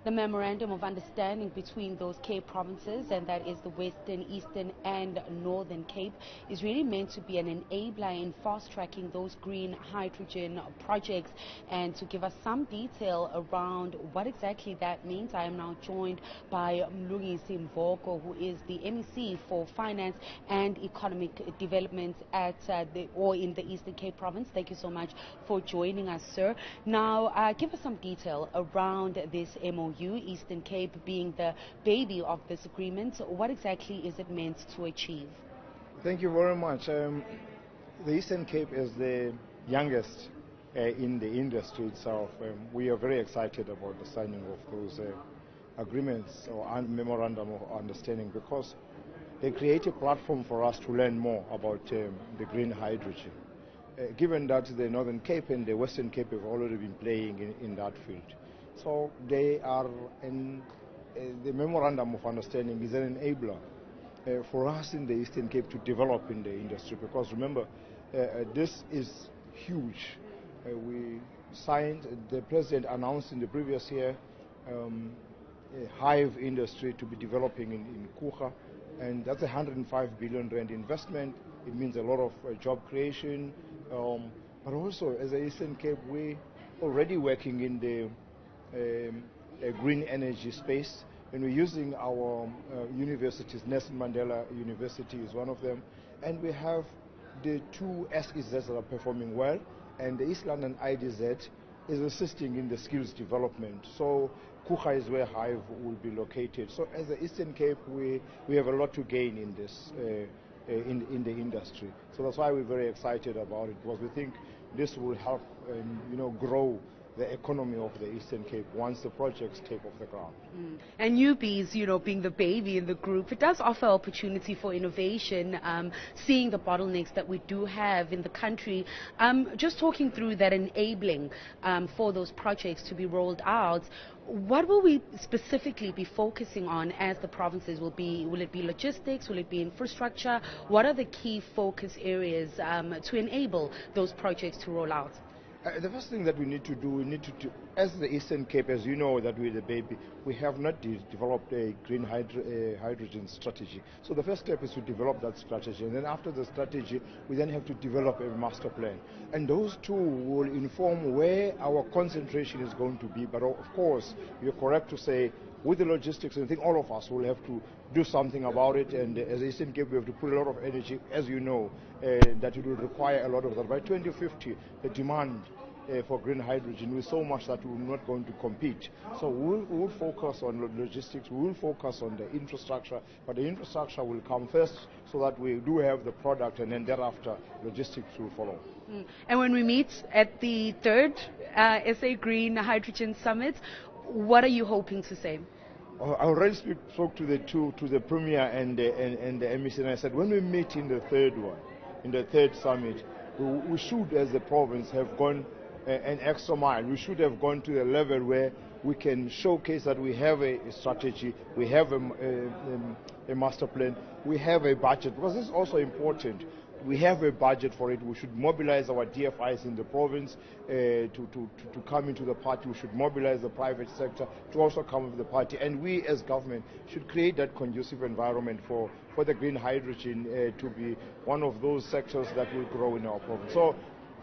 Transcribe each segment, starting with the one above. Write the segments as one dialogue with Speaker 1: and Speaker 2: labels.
Speaker 1: the Memorandum of Understanding between those Cape provinces, and that is the Western, Eastern and Northern Cape, is really meant to be an enabler in fast-tracking those green hydrogen projects. And to give us some detail around what exactly that means, I am now joined by Mlungisi Mvoko, who is the MEC for Finance and Economic Development at in the Eastern Cape province. Thank you so much for joining us, sir. Now, give us some detail around this MOU, Eastern Cape being the baby of this agreement. What exactly is it meant to achieve?
Speaker 2: Thank you very much. The Eastern Cape is the youngest in the industry itself. We are very excited about the signing of those agreements or memorandum of understanding, because they create a platform for us to learn more about the green hydrogen. Given that the Northern Cape and the Western Cape have already been playing in that field. So they are the Memorandum of Understanding is an enabler for us in the Eastern Cape to develop in the industry, because remember, this is huge. We signed, the President announced in the previous year, a hive industry to be developing in Kucha, and that's a 105 billion rand investment. It means a lot of job creation, but also as the Eastern Cape, we already working in the green energy space, and we're using our universities. Nelson Mandela University is one of them, and we have the two SEZs that are performing well, and the East London IDZ is assisting in the skills development. So Kucha is where Hive will be located. So as the Eastern Cape, we have a lot to gain in this in the industry. So that's why we're very excited about it, because we think this will help grow the economy of the Eastern Cape once the projects take off the ground.
Speaker 1: And newbies, being the baby in the group, it does offer opportunity for innovation, seeing the bottlenecks that we do have in the country. Just talking through that enabling for those projects to be rolled out, what will we specifically be focusing on as the provinces? Will it be logistics? Will it be infrastructure? What are the key focus areas to enable those projects to roll out?
Speaker 2: The first thing that we need to do, as the Eastern Cape, as you know, that we're the baby, we have not developed a green hydrogen strategy. So the first step is to develop that strategy, and then after the strategy, we then have to develop a master plan. And those two will inform where our concentration is going to be. But of course, you're correct to say, with the logistics, I think all of us will have to do something about it, and as the Eastern Cape, we have to put a lot of energy, as you know, that it will require a lot of that. By 2050, the demand for green hydrogen is so much that we're not going to compete. So we'll focus on logistics, we'll focus on the infrastructure, but the infrastructure will come first so that we do have the product, and then thereafter logistics will follow.
Speaker 1: And when we meet at the third SA Green Hydrogen Summit, what are you hoping to say?
Speaker 2: I already spoke to the Premier and the MEC, and I said, when we meet in the third one, in the third summit, we should, as the province, have gone an extra mile. We should have gone to the level where we can showcase that we have a strategy, we have a master plan, we have a budget, because this is also important. We have a budget for it. We should mobilize our DFIs in the province to come into the party. We should mobilize the private sector to also come with the party. And we as government should create that conducive environment for the green hydrogen to be one of those sectors that will grow in our province. So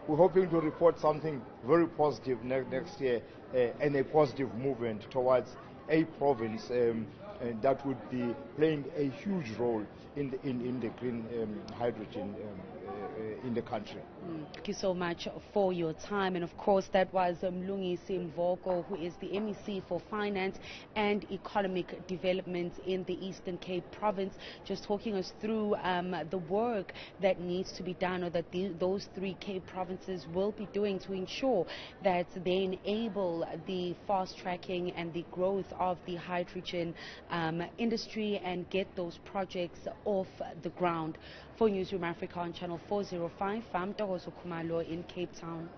Speaker 2: we're hoping to report something very positive next year, and a positive movement towards a province that would be playing a huge role in the green hydrogen in the country.
Speaker 1: Thank you so much for your time. And of course, that was Mlungisi Mvoko, who is the MEC for Finance and Economic Development in the Eastern Cape province, just talking us through the work that needs to be done, or that those three Cape provinces will be doing to ensure that they enable the fast tracking and the growth of the hydrogen industry and get those projects off the ground. For Newzroom Afrika on channel 405, I'm Ntokozo Khumalo in Cape Town.